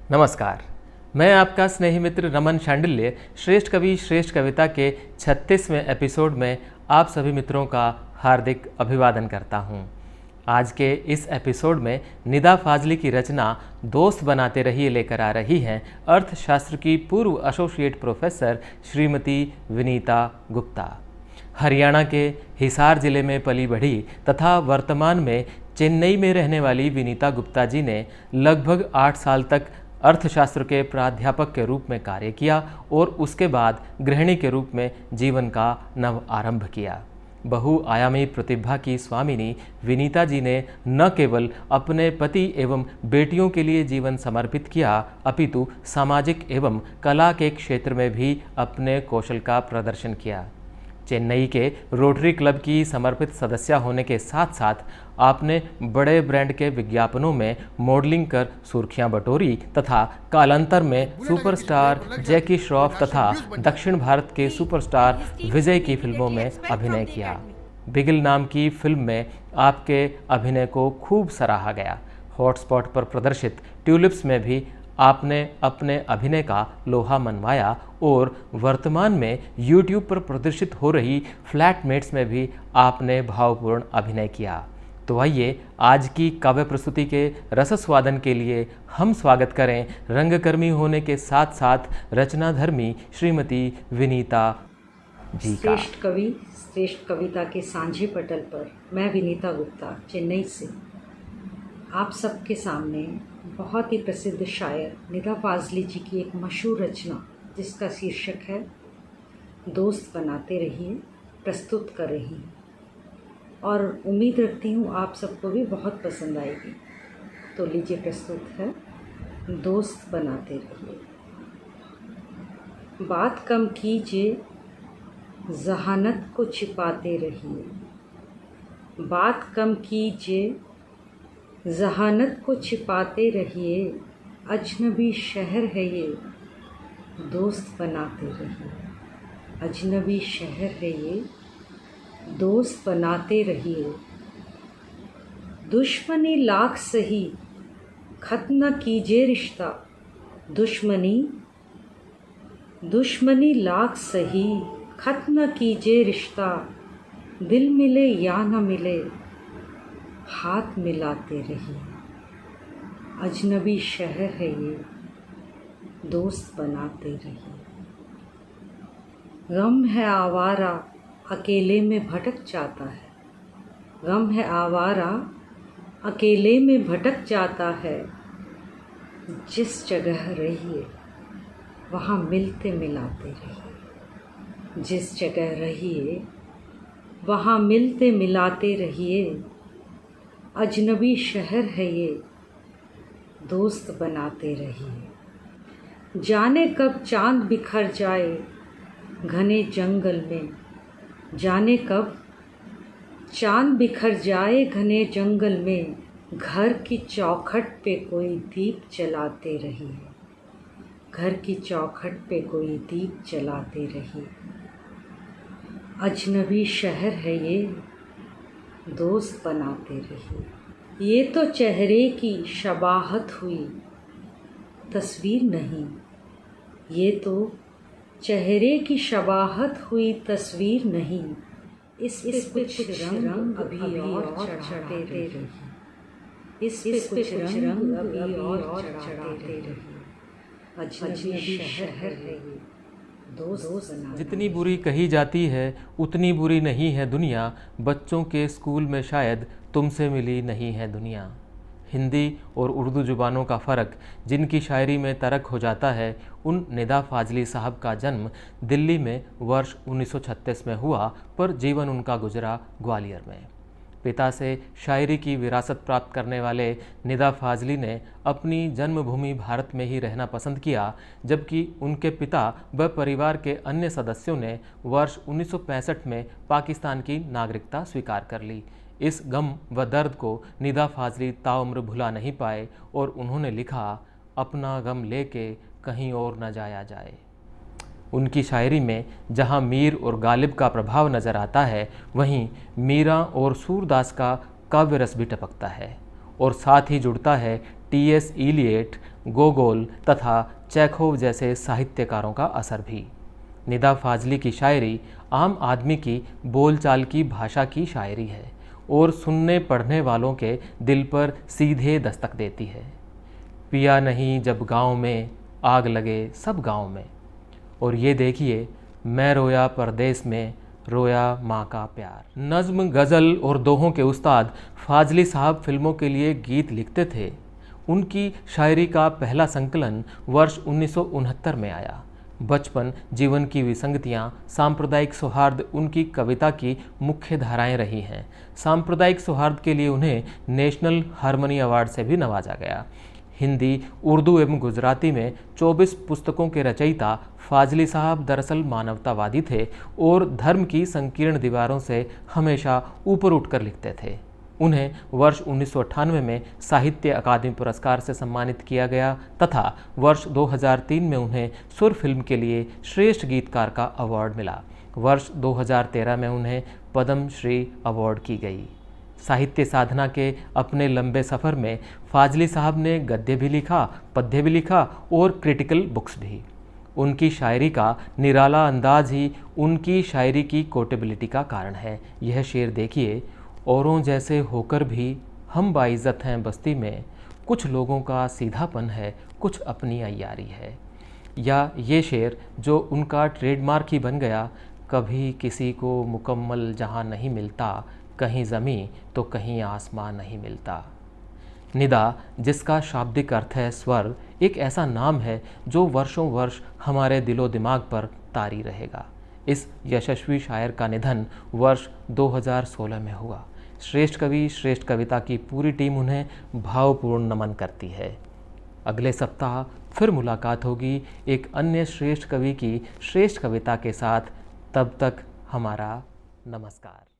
नमस्कार। मैं आपका स्नेही मित्र रमन शांडिल्य श्रेष्ठ कवि श्रेष्ठ कविता के 36वें एपिसोड में आप सभी मित्रों का हार्दिक अभिवादन करता हूं। आज के इस एपिसोड में निदा फाजली की रचना दोस्त बनाते रहिए लेकर आ रही हैं अर्थशास्त्र की पूर्व एसोसिएट प्रोफेसर श्रीमती विनीता गुप्ता। हरियाणा के हिसार जिले में पली बढ़ी तथा वर्तमान में चेन्नई में रहने वाली विनीता गुप्ता जी ने लगभग 8 साल तक अर्थशास्त्र के प्राध्यापक के रूप में कार्य किया और उसके बाद गृहिणी के रूप में जीवन का नव आरंभ किया। बहुआयामी प्रतिभा की स्वामिनी विनीता जी ने न केवल अपने पति एवं बेटियों के लिए जीवन समर्पित किया, अपितु सामाजिक एवं कला के क्षेत्र में भी अपने कौशल का प्रदर्शन किया। चेन्नई के रोटरी क्लब की समर्पित सदस्य होने के साथ साथ आपने बड़े ब्रांड के विज्ञापनों में मॉडलिंग कर सुर्खियां बटोरी तथा कालांतर में सुपरस्टार जैकी श्रॉफ तथा दक्षिण भारत के सुपरस्टार विजय की फिल्मों में अभिनय किया। बिगिल नाम की फिल्म में आपके अभिनय को खूब सराहा गया। हॉटस्पॉट पर प्रदर्शित ट्यूलिप्स में भी आपने अपने अभिनय का लोहा मनवाया और वर्तमान में YouTube पर प्रदर्शित हो रही फ्लैटमेट्स में भी आपने भावपूर्ण अभिनय किया। तो आइए आज की काव्य प्रस्तुति के रसस्वादन के लिए हम स्वागत करें रंगकर्मी होने के साथ साथ रचनाधर्मी श्रीमती विनीता जी का। श्रेष्ठ कवि श्रेष्ठ कविता के सांझे पटल पर मैं विनीता गुप्ता चेन्नई से आप सबके सामने बहुत ही प्रसिद्ध शायर निदा फाजली जी की एक मशहूर रचना जिसका शीर्षक है दोस्त बनाते रहिए प्रस्तुत कर रही हूँ और उम्मीद रखती हूँ आप सबको भी बहुत पसंद आएगी। तो लीजिए प्रस्तुत है दोस्त बनाते रहिए। बात कम कीजिए जहानत को छिपाते रहिए, बात कम कीजिए जहानत को छिपाते रहिए, अजनबी शहर है ये दोस्त बनाते रहिए, अजनबी शहर है ये दोस्त बनाते रहिए। दुश्मनी लाख सही खत्म न कीजिए रिश्ता, दुश्मनी लाख सही खत्म न कीजिए रिश्ता, दिल मिले या न मिले हाथ मिलाते रहिए, अजनबी शहर है ये दोस्त बनाते रहिए। गम है आवारा अकेले में भटक जाता है, गम है आवारा अकेले में भटक जाता है, जिस जगह रहिए वहाँ मिलते मिलाते रहिए, जिस जगह रहिए वहाँ मिलते मिलाते रहिए, अजनबी शहर है ये दोस्त बनाते रहिए। जाने कब चांद बिखर जाए घने जंगल में, जाने कब चांद बिखर जाए घने जंगल में, घर की चौखट पे कोई दीप जलाते रहिए, घर की चौखट पे कोई दीप जलाते रहिए, अजनबी शहर है ये दोस्त बनाते रहिए। ये तो चेहरे की शबाहत हुई तस्वीर नहीं, ये तो चेहरे की शबाहत हुई तस्वीर नहीं, इस पे कुछ रंग अभी और चढ़ाते रहिए, इस पे कुछ रंग अभी और चढ़ाते रहिए, अजनबी शहर है ये दोस्त बनाते। जितनी बुरी कही जाती है उतनी बुरी नहीं है दुनिया, बच्चों के स्कूल में शायद तुमसे मिली नहीं है दुनिया। हिंदी और उर्दू ज़ुबानों का फ़र्क जिनकी शायरी में तरक हो जाता है, उन निदा फाजली साहब का जन्म दिल्ली में वर्ष 1936 में हुआ, पर जीवन उनका गुजरा ग्वालियर में। पिता से शायरी की विरासत प्राप्त करने वाले निदा फाजली ने अपनी जन्मभूमि भारत में ही रहना पसंद किया, जबकि उनके पिता व परिवार के अन्य सदस्यों ने वर्ष 1965 में पाकिस्तान की नागरिकता स्वीकार कर ली। इस गम व दर्द को निदा फाजली ताउम्र भुला नहीं पाए और उन्होंने लिखा, अपना गम लेके कहीं और न जाया जाए। उनकी शायरी में जहाँ मीर और गालिब का प्रभाव नज़र आता है, वहीं मीरा और सूरदास का काव्य रस भी टपकता है और साथ ही जुड़ता है T.S. इलियट, गोगोल तथा चेखोव जैसे साहित्यकारों का असर भी। निदा फाजली की शायरी आम आदमी की बोलचाल की भाषा की शायरी है और सुनने पढ़ने वालों के दिल पर सीधे दस्तक देती है। पिया नहीं जब गांव में, आग लगे सब गांव में। और ये देखिए, मैं रोया परदेस में, रोया माँ का प्यार। नज़्म, गज़ल और दोहों के उस्ताद फाजली साहब फिल्मों के लिए गीत लिखते थे। उनकी शायरी का पहला संकलन वर्ष 1969 में आया। बचपन, जीवन की विसंगतियाँ, सांप्रदायिक सौहार्द उनकी कविता की मुख्य धाराएं रही हैं। सांप्रदायिक सौहार्द के लिए उन्हें नेशनल हारमोनी अवार्ड से भी नवाजा गया। हिंदी, उर्दू एवं गुजराती में 24 पुस्तकों के रचयिता फाजली साहब दरअसल मानवतावादी थे और धर्म की संकीर्ण दीवारों से हमेशा ऊपर उठकर लिखते थे। उन्हें वर्ष 1998 में साहित्य अकादमी पुरस्कार से सम्मानित किया गया तथा वर्ष 2003 में उन्हें सुर फिल्म के लिए श्रेष्ठ गीतकार का अवार्ड मिला। वर्ष 2013 में उन्हें पद्म श्री अवार्ड की गई। साहित्य साधना के अपने लंबे सफ़र में फाजली साहब ने गद्य भी लिखा, पद्य भी लिखा और क्रिटिकल बुक्स भी। उनकी शायरी का निराला अंदाज ही उनकी शायरी की कोटेबिलिटी का कारण है। यह शेर देखिए, औरों जैसे होकर भी हम बाइज़्ज़त हैं बस्ती में, कुछ लोगों का सीधापन है, कुछ अपनी अय्यारी है। या ये शेर जो उनका ट्रेडमार्क ही बन गया, कभी किसी को मुकम्मल जहां नहीं मिलता, कहीं ज़मीं तो कहीं आसमान नहीं मिलता। निदा, जिसका शाब्दिक अर्थ है स्वर, एक ऐसा नाम है जो वर्षों वर्ष हमारे दिलो दिमाग पर तारी रहेगा। इस यशस्वी शायर का निधन वर्ष 2016 में हुआ। श्रेष्ठ कवि, श्रेष्ठ कविता की पूरी टीम उन्हें भावपूर्ण नमन करती है। अगले सप्ताह फिर मुलाकात होगी एक अन्य श्रेष्ठ कवि की श्रेष्ठ कविता के साथ। तब तक हमारा नमस्कार।